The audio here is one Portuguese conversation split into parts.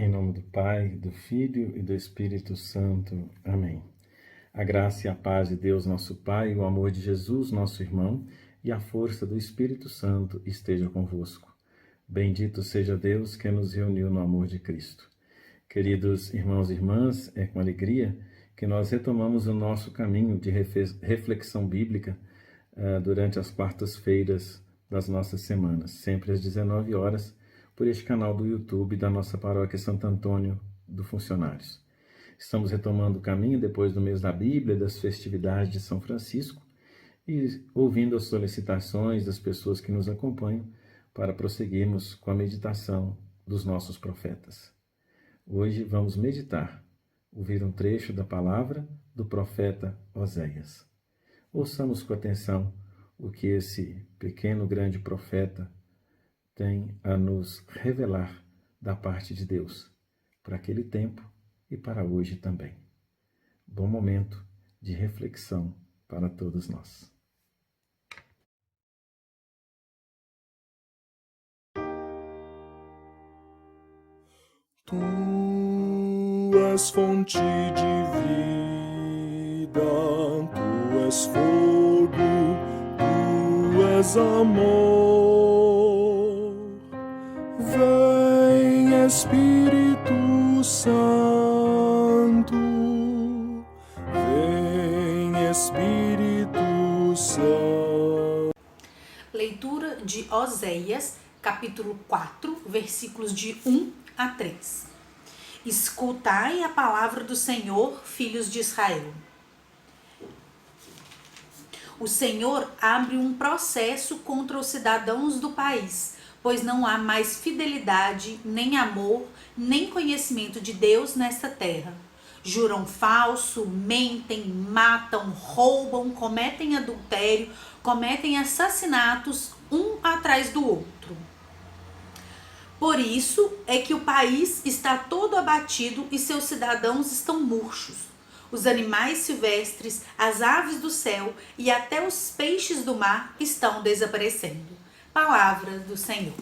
Em nome do Pai, do Filho e do Espírito Santo. Amém. A graça e a paz de Deus, nosso Pai, o amor de Jesus, nosso irmão, e a força do Espírito Santo esteja convosco. Bendito seja Deus que nos reuniu no amor de Cristo. Queridos irmãos e irmãs, é com alegria que nós retomamos o nosso caminho de reflexão bíblica durante as quartas-feiras das nossas semanas, sempre às 19 horas, por este canal do YouTube da nossa paróquia Santo Antônio do Funcionários. Estamos retomando o caminho depois do mês da Bíblia e das festividades de São Francisco e ouvindo as solicitações das pessoas que nos acompanham para prosseguirmos com a meditação dos nossos profetas. Hoje vamos meditar, ouvir um trecho da palavra do profeta Oséias. Ouçamos com atenção o que esse pequeno grande profeta tem a nos revelar da parte de Deus, para aquele tempo e para hoje também. Bom momento de reflexão para todos nós. Tu és fonte de vida, Tu és fogo, Tu és amor. Vem, Espírito Santo, vem, Espírito Santo. Leitura de Oséias, capítulo 4, versículos de 1 a 3. Escutai a palavra do Senhor, filhos de Israel. O Senhor abre um processo contra os cidadãos do país, pois não há mais fidelidade, nem amor, nem conhecimento de Deus nesta terra. Juram falso, mentem, matam, roubam, cometem adultério, cometem assassinatos um atrás do outro. Por isso é que o país está todo abatido e seus cidadãos estão murchos. Os animais silvestres, as aves do céu e até os peixes do mar estão desaparecendo. Palavra do Senhor.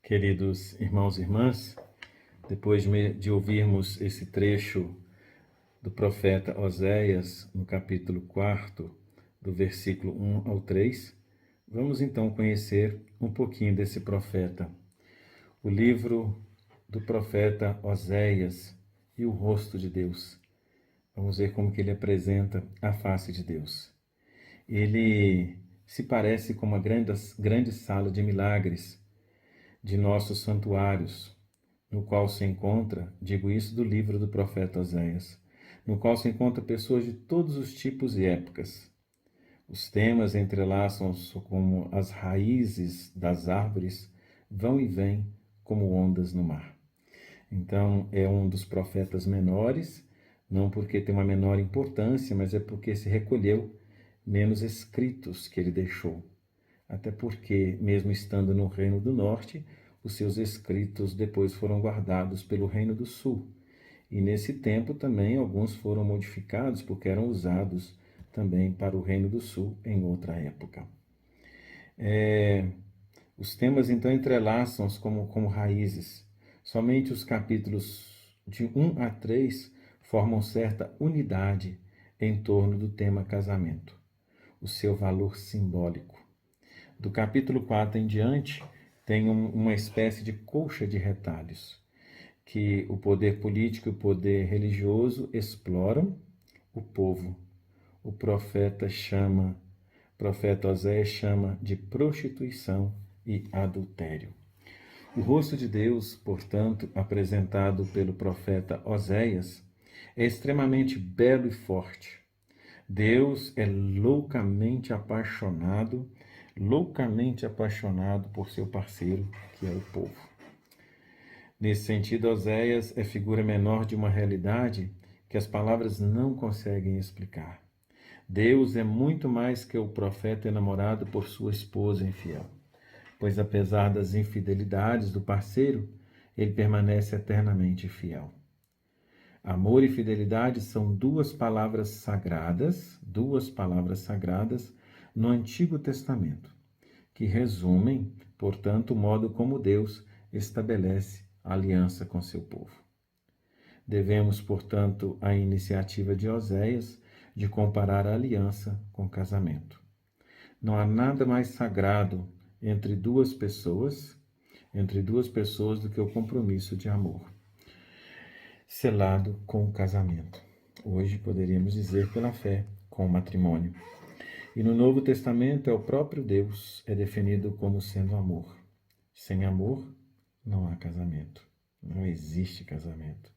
Queridos irmãos e irmãs, depois de ouvirmos esse trecho do profeta Oséias, no capítulo 4, do versículo 1 ao 3, vamos então conhecer um pouquinho desse profeta. O livro do profeta Oséias e o rosto de Deus. Vamos ver como que ele apresenta a face de Deus. Ele se parece com uma grande sala de milagres de nossos santuários, no qual se encontra, digo isso do livro do profeta Oséias, no qual se encontra pessoas de todos os tipos e épocas. Os temas entrelaçam-se como as raízes das árvores, vão e vêm como ondas no mar. Então, é um dos profetas menores, não porque tem uma menor importância, mas é porque se recolheu menos escritos que ele deixou. Até porque, mesmo estando no Reino do Norte, os seus escritos depois foram guardados pelo Reino do Sul. E nesse tempo também alguns foram modificados porque eram usados também para o Reino do Sul em outra época. Os temas então entrelaçam-se como raízes. Somente os capítulos de 1 a 3 formam certa unidade em torno do tema casamento, o seu valor simbólico. Do capítulo 4 em diante, tem uma espécie de colcha de retalhos, que o poder político e o poder religioso exploram o povo. O profeta Oséias chama de prostituição e adultério. O rosto de Deus, portanto, apresentado pelo profeta Oséias, é extremamente belo e forte. Deus é loucamente apaixonado por seu parceiro, que é o povo. Nesse sentido, Oséias é figura menor de uma realidade que as palavras não conseguem explicar. Deus é muito mais que o profeta enamorado por sua esposa infiel, pois apesar das infidelidades do parceiro, ele permanece eternamente fiel. Amor e fidelidade são duas palavras sagradas no Antigo Testamento, que resumem, portanto, o modo como Deus estabelece aliança com seu povo. Devemos, portanto, a iniciativa de Oséias de comparar a aliança com casamento. Não há nada mais sagrado entre duas pessoas do que o compromisso de amor, selado com o casamento. Hoje poderíamos dizer pela fé, com o matrimônio. E no Novo Testamento é o próprio Deus, é definido como sendo amor. Sem amor, não há casamento. Não existe casamento.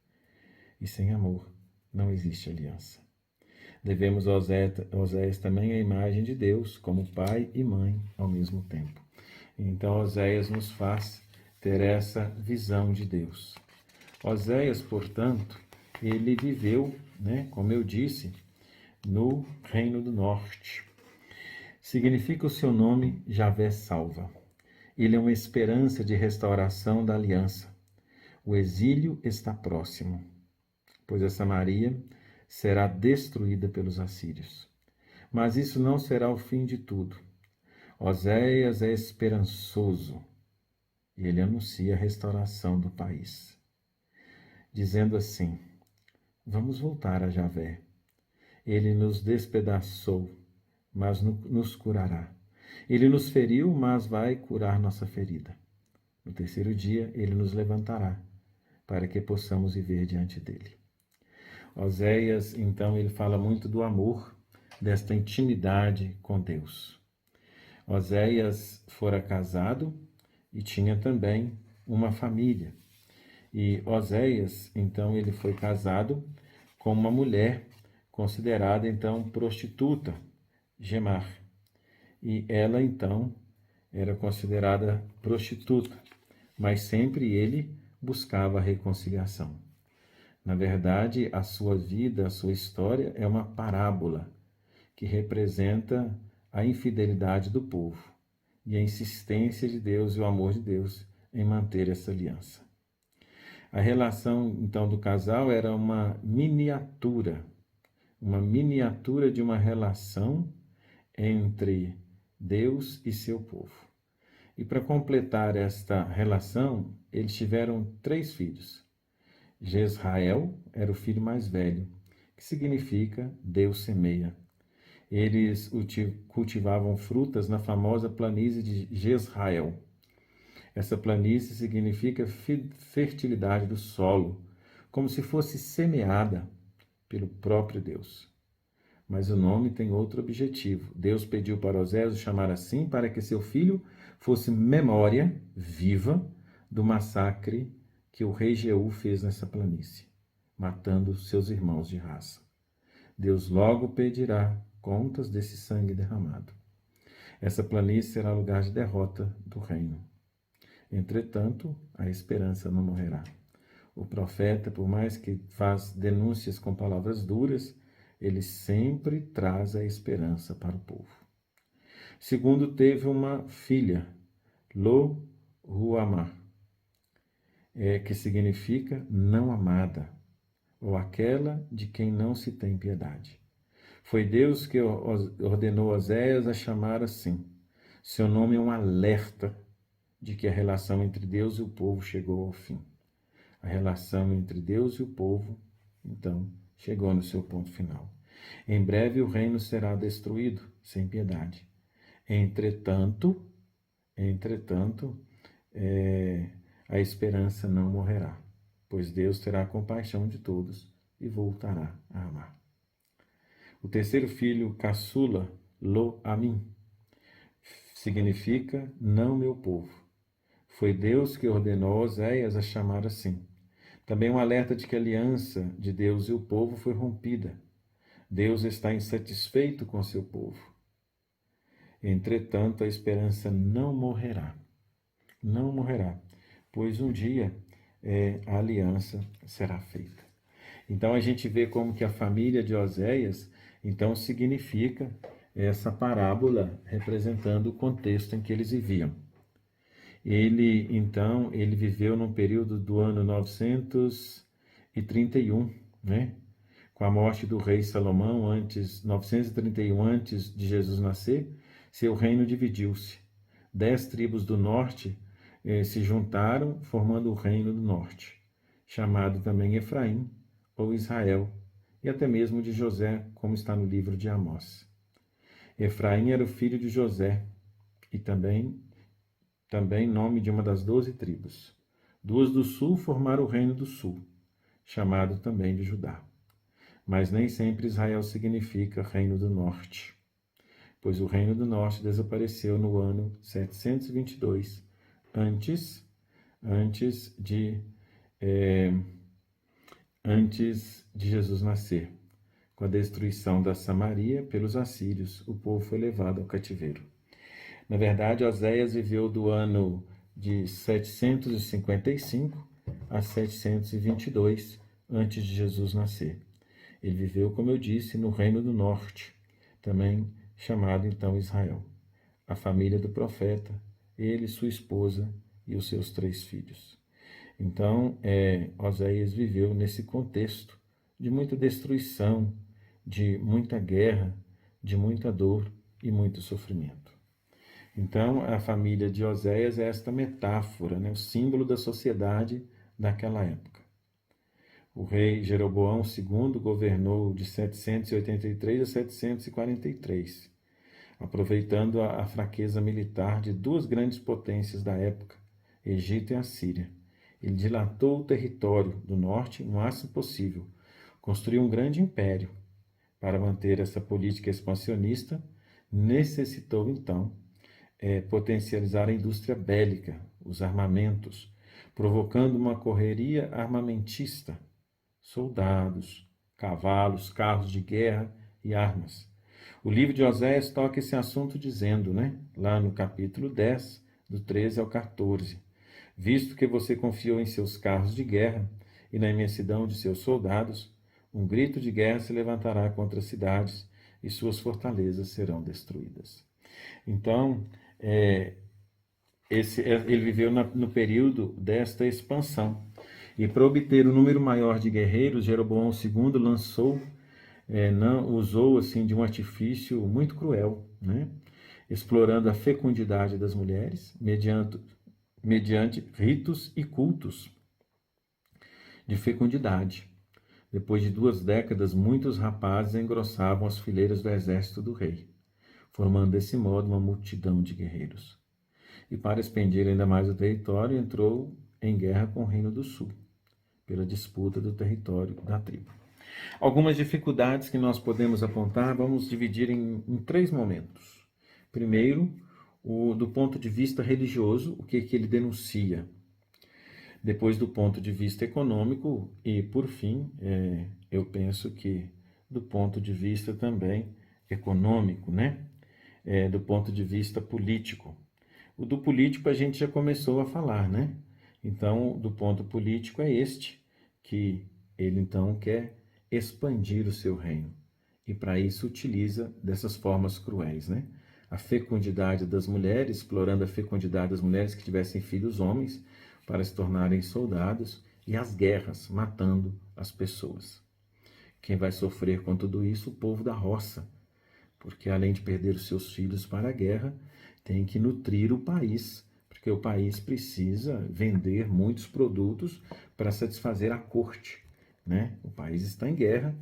E sem amor, não existe aliança. Devemos a Oséias também a imagem de Deus, como pai e mãe ao mesmo tempo. Então, Oséias nos faz ter essa visão de Deus. Oséias, portanto, ele viveu, como eu disse, no Reino do Norte. Significa o seu nome Javé salva. Ele é uma esperança de restauração da aliança. O exílio está próximo, pois a Samaria será destruída pelos assírios. Mas isso não será o fim de tudo. Oséias é esperançoso e ele anuncia a restauração do país, dizendo assim: vamos voltar a Javé. Ele nos despedaçou, mas nos curará. Ele nos feriu, mas vai curar nossa ferida. No terceiro dia, ele nos levantará, para que possamos viver diante dele. Oséias, então, ele fala muito do amor, desta intimidade com Deus. Oséias fora casado e tinha também uma família. E Oséias, então, ele foi casado com uma mulher considerada, então, prostituta, Gemar. E ela, então, era considerada prostituta, mas sempre ele buscava a reconciliação. Na verdade, a sua vida, a sua história é uma parábola que representa a infidelidade do povo e a insistência de Deus e o amor de Deus em manter essa aliança. A relação, então, do casal era uma miniatura de uma relação entre Deus e seu povo. E para completar esta relação, eles tiveram 3 filhos. Jezrael era o filho mais velho, que significa Deus semeia. Eles cultivavam frutas na famosa planície de Jezrael. Essa planície significa fertilidade do solo, como se fosse semeada pelo próprio Deus. Mas o nome tem outro objetivo. Deus pediu para Oséias o chamar assim para que seu filho fosse memória viva do massacre que o rei Jeú fez nessa planície, matando seus irmãos de raça. Deus logo pedirá contas desse sangue derramado. Essa planície será lugar de derrota do reino. Entretanto, a esperança não morrerá. O profeta, por mais que faz denúncias com palavras duras, ele sempre traz a esperança para o povo. Segundo, teve uma filha, Lo-Ruhamá, que significa não amada, ou aquela de quem não se tem piedade. Foi Deus que ordenou Oséias a chamar assim. Seu nome é um alerta de que a relação entre Deus e o povo chegou ao fim. A relação entre Deus e o povo, então, chegou no seu ponto final. Em breve o reino será destruído, sem piedade. Entretanto, a esperança não morrerá, pois Deus terá compaixão de todos e voltará a amar. O terceiro filho, caçula, Lo-Amim, significa não meu povo. Foi Deus que ordenou Oséias a chamar assim. Também um alerta de que a aliança de Deus e o povo foi rompida. Deus está insatisfeito com seu povo. Entretanto, a esperança não morrerá. Não morrerá, pois um dia a aliança será feita. Então a gente vê como que a família de Oséias, então, significa essa parábola representando o contexto em que eles viviam. Ele viveu num período do ano 931, com a morte do rei Salomão, 931 antes de Jesus nascer, seu reino dividiu-se. 10 tribos do norte se juntaram, formando o reino do norte, chamado também Efraim ou Israel, e até mesmo de José, como está no livro de Amós. Efraim era o filho de José, e também nome de uma das 12 tribos. Duas do sul formaram o reino do sul, chamado também de Judá. Mas nem sempre Israel significa reino do norte, pois o reino do norte desapareceu no ano 722 antes de Jesus nascer. Com a destruição da Samaria pelos assírios, o povo foi levado ao cativeiro. Na verdade, Oséias viveu do ano de 755 a 722 antes de Jesus nascer. Ele viveu, como eu disse, no Reino do Norte, também chamado então Israel. A família do profeta, ele, sua esposa e os seus 3 filhos. Então, Oséias viveu nesse contexto de muita destruição, de muita guerra, de muita dor e muito sofrimento. Então, a família de Oséias é esta metáfora, o símbolo da sociedade daquela época. O rei Jeroboão II governou de 783 a 743, aproveitando a fraqueza militar de 2 grandes potências da época, Egito e a Síria. Ele dilatou o território do norte o máximo possível, construiu um grande império. Para manter essa política expansionista, necessitou então potencializar a indústria bélica, os armamentos, provocando uma correria armamentista, soldados, cavalos, carros de guerra e armas. O livro de Oséias toca esse assunto dizendo, lá no capítulo 10, do 13 ao 14, visto que você confiou em seus carros de guerra e na imensidão de seus soldados, um grito de guerra se levantará contra as cidades e suas fortalezas serão destruídas. Então, ele viveu no período desta expansão. E para obter um número maior de guerreiros, Jeroboão II usou assim, de um artifício muito cruel, explorando a fecundidade das mulheres mediante ritos e cultos de fecundidade. Depois de 2 décadas, muitos rapazes engrossavam as fileiras do exército do rei, formando desse modo uma multidão de guerreiros. E para expandir ainda mais o território, entrou em guerra com o Reino do Sul, pela disputa do território da tribo. Algumas dificuldades que nós podemos apontar, vamos dividir em 3 momentos. Primeiro, do ponto de vista religioso, o que ele denuncia. Depois, do ponto de vista econômico e, por fim, eu penso que do ponto de vista também econômico, do ponto de vista político. O do político a gente já começou a falar, Então, do ponto político é que ele então quer expandir o seu reino. E para isso utiliza dessas formas cruéis, A fecundidade das mulheres, explorando a fecundidade das mulheres que tivessem filhos homens, para se tornarem soldados, e as guerras, matando as pessoas. Quem vai sofrer com tudo isso? O povo da roça, porque além de perder os seus filhos para a guerra, tem que nutrir o país, porque o país precisa vender muitos produtos para satisfazer a corte, O país está em guerra,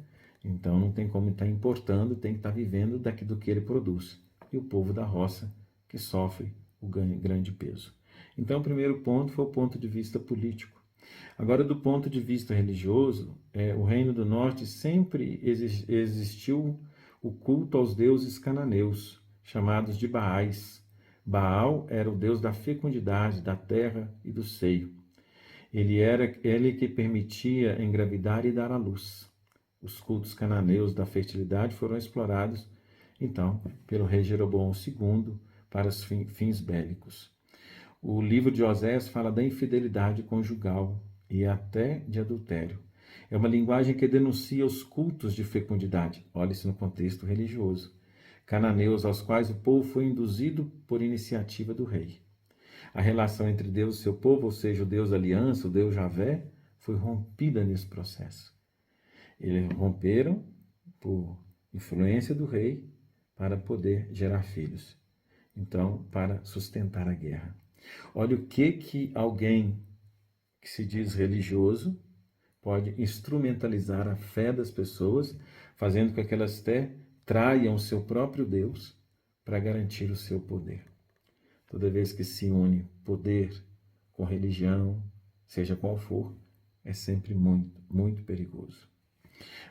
então não tem como estar importando, tem que estar vivendo do que ele produz. E o povo da roça que sofre o grande peso. Então, o primeiro ponto foi o ponto de vista político. Agora, do ponto de vista religioso, o Reino do Norte sempre existiu o culto aos deuses cananeus, chamados de Baais. Baal era o deus da fecundidade, da terra e do seio. Ele que permitia engravidar e dar à luz. Os cultos cananeus da fertilidade foram explorados, então, pelo rei Jeroboão II para os fins bélicos. O livro de Oséias fala da infidelidade conjugal e até de adultério. É uma linguagem que denuncia os cultos de fecundidade. Olha-se no contexto religioso. Cananeus aos quais o povo foi induzido por iniciativa do rei. A relação entre Deus e seu povo, ou seja, o Deus da aliança, o Deus Javé, foi rompida nesse processo. Eles romperam por influência do rei para poder gerar filhos. Então, para sustentar a guerra. Olha o que alguém que se diz religioso pode instrumentalizar a fé das pessoas, fazendo com que elas até traiam o seu próprio Deus para garantir o seu poder. Toda vez que se une poder com religião, seja qual for, é sempre muito, muito perigoso.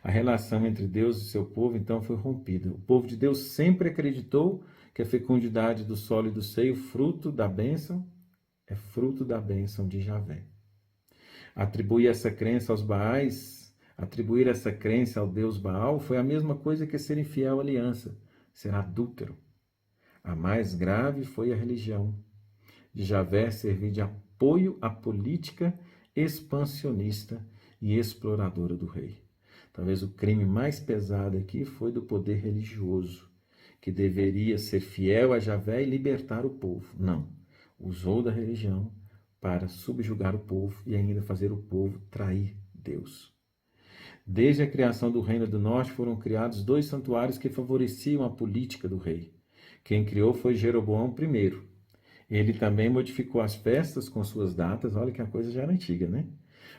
A relação entre Deus e seu povo, então, foi rompida. O povo de Deus sempre acreditou que a fecundidade do solo e do seio, fruto da bênção, é fruto da bênção de Javé. Atribuir essa crença aos Baais, atribuir essa crença ao Deus Baal, foi a mesma coisa que ser infiel à aliança, ser adúltero. A mais grave foi a religião de Javé servir de apoio à política expansionista e exploradora do rei. Talvez o crime mais pesado aqui foi do poder religioso, que deveria ser fiel a Javé e libertar o povo. Não, usou da religião para subjugar o povo e ainda fazer o povo trair Deus. Desde a criação do Reino do Norte foram criados 2 santuários que favoreciam a política do rei. Quem criou foi Jeroboão I. Ele também modificou as festas com suas datas, olha que a coisa já era antiga, né?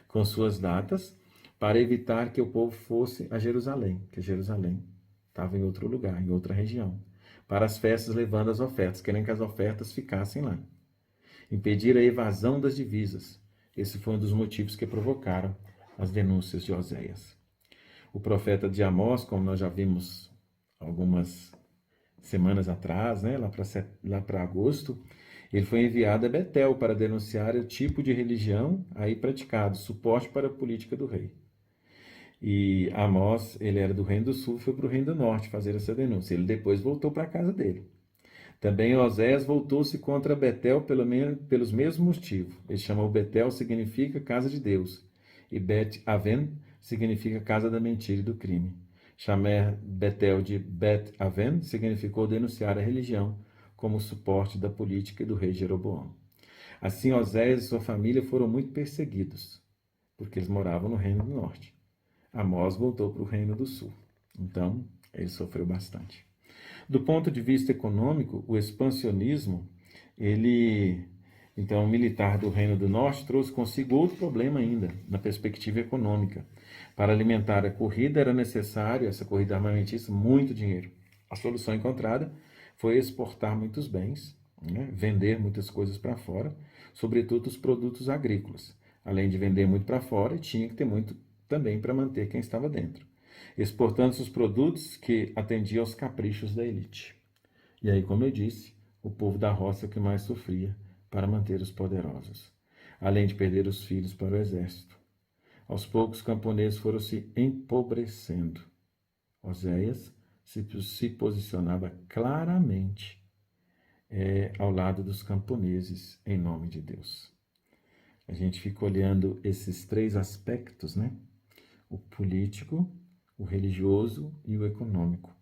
Com suas datas, para evitar que o povo fosse a Jerusalém, que Jerusalém estava em outro lugar, em outra região, para as festas levando as ofertas, querendo que as ofertas ficassem lá. Impedir a evasão das divisas. Esse foi um dos motivos que provocaram as denúncias de Oséias. O profeta de Amós, como nós já vimos algumas semanas atrás, né, lá para agosto, ele foi enviado a Betel para denunciar o tipo de religião aí praticado, suporte para a política do rei. E Amós, ele era do Reino do Sul, foi para o Reino do Norte fazer essa denúncia. Ele depois voltou para a casa dele. Também Oséias voltou-se contra Betel pelos mesmos motivos. Ele chamou Betel, significa casa de Deus, e Bet-Aven significa casa da mentira e do crime. Chamar Betel de Bet-Aven significou denunciar a religião como suporte da política do rei Jeroboão. Assim, Oséias e sua família foram muito perseguidos, porque eles moravam no Reino do Norte. Amós voltou para o Reino do Sul. Então, ele sofreu bastante. Do ponto de vista econômico, o expansionismo, então, o militar do Reino do Norte trouxe consigo outro problema ainda, na perspectiva econômica. Para alimentar a corrida era necessário, essa corrida armamentista, muito dinheiro. A solução encontrada foi exportar muitos bens, né? Vender muitas coisas para fora, sobretudo os produtos agrícolas. Além de vender muito para fora, tinha que ter muito também para manter quem estava dentro, exportando os produtos que atendiam aos caprichos da elite. E aí, como eu disse, o povo da roça que mais sofria para manter os poderosos, além de perder os filhos para o exército. Aos poucos, os camponeses foram se empobrecendo. Oséias se posicionava claramente ao lado dos camponeses, em nome de Deus. A gente fica olhando esses 3 aspectos, né? O político, o religioso e o econômico.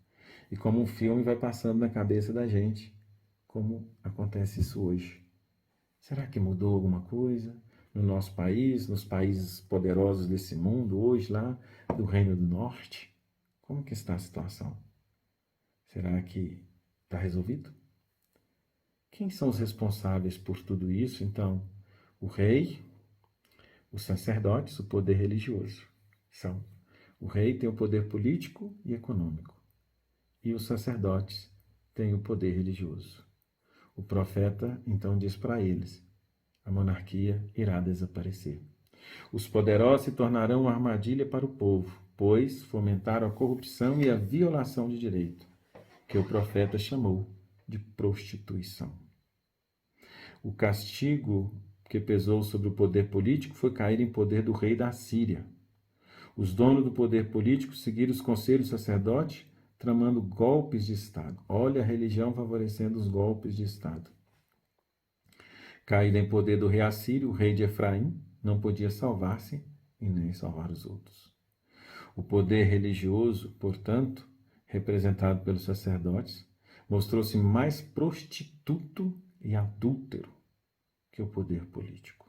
E como um filme vai passando na cabeça da gente, como acontece isso hoje. Será que mudou alguma coisa no nosso país, nos países poderosos desse mundo, hoje lá do Reino do Norte? Como que está a situação? Será que está resolvido? Quem são os responsáveis por tudo isso, então? O rei, os sacerdotes, o poder religioso. O rei tem o poder político e econômico, e os sacerdotes têm o poder religioso. O profeta então diz para eles: a monarquia irá desaparecer. Os poderosos se tornarão uma armadilha para o povo, pois fomentaram a corrupção e a violação de direito, que o profeta chamou de prostituição. O castigo que pesou sobre o poder político foi cair em poder do rei da Síria. Os donos do poder político seguiram os conselhos sacerdotes, tramando golpes de Estado. Olha a religião favorecendo os golpes de Estado. Caído em poder do rei assírio, o rei de Efraim não podia salvar-se e nem salvar os outros. O poder religioso, portanto, representado pelos sacerdotes, mostrou-se mais prostituto e adúltero que o poder político.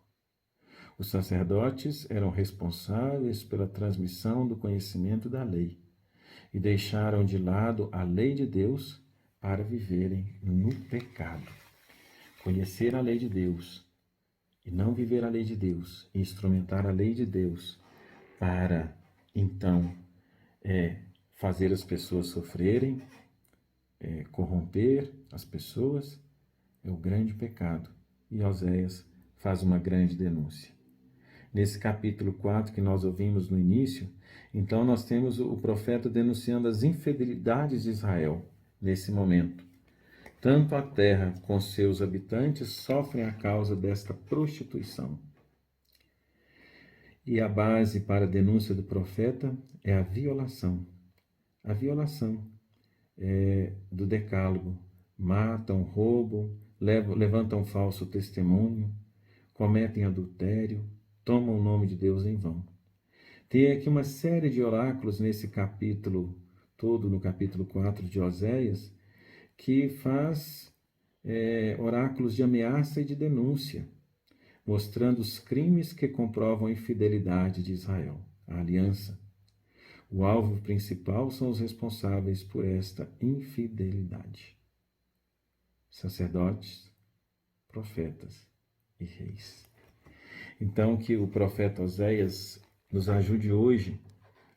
Os sacerdotes eram responsáveis pela transmissão do conhecimento da lei e deixaram de lado a lei de Deus para viverem no pecado. conhecer a lei de Deus e não viver a lei de Deus, e instrumentar a lei de Deus para, então, fazer as pessoas sofrerem, corromper as pessoas, é o grande pecado. E Oséias faz uma grande denúncia. Nesse capítulo 4 que nós ouvimos no início, então nós temos o profeta denunciando as infidelidades de Israel nesse momento. Tanto a terra com seus habitantes sofrem a causa desta prostituição. E a base para a denúncia do profeta é a violação. A violação do decálogo. Matam, roubam, levantam falso testemunho, cometem adultério, tomam o nome de Deus em vão. Tem aqui uma série de oráculos nesse capítulo todo, no capítulo 4 de Oséias, que faz oráculos de ameaça e de denúncia, mostrando os crimes que comprovam a infidelidade de Israel, a aliança. O alvo principal são os responsáveis por esta infidelidade: sacerdotes, profetas e reis. Então, que o profeta Oséias nos ajude hoje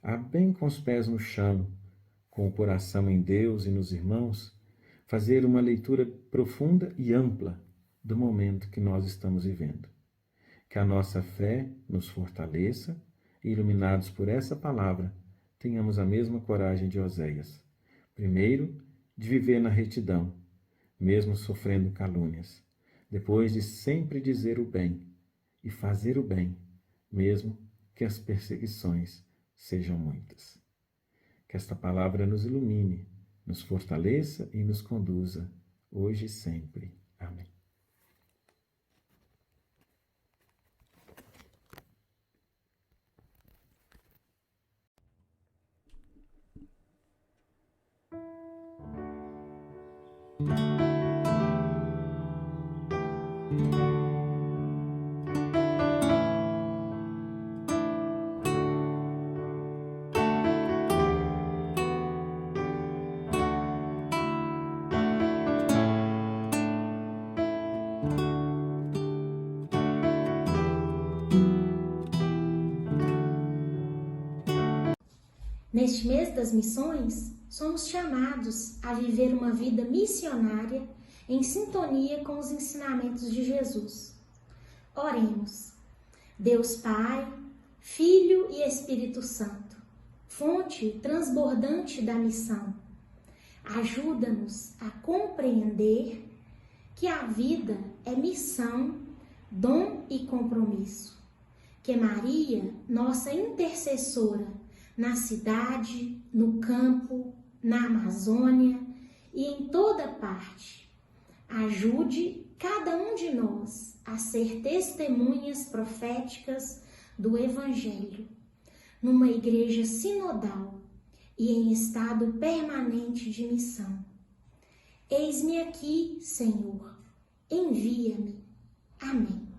a, bem com os pés no chão, com o coração em Deus e nos irmãos, fazer uma leitura profunda e ampla do momento que nós estamos vivendo. Que a nossa fé nos fortaleça e, iluminados por essa palavra, tenhamos a mesma coragem de Oséias. Primeiro, de viver na retidão, mesmo sofrendo calúnias. Depois, de sempre dizer o bem e fazer o bem, mesmo que as perseguições sejam muitas. Que esta palavra nos ilumine, nos fortaleça e nos conduza, hoje e sempre. Amém. Neste mês das missões, somos chamados a viver uma vida missionária em sintonia com os ensinamentos de Jesus. Oremos. Deus Pai, Filho e Espírito Santo, fonte transbordante da missão, ajuda-nos a compreender que a vida é missão, dom e compromisso. Que Maria, nossa intercessora, na cidade, no campo, na Amazônia e em toda parte, ajude cada um de nós a ser testemunhas proféticas do Evangelho, numa igreja sinodal e em estado permanente de missão. Eis-me aqui, Senhor, envia-me. Amém.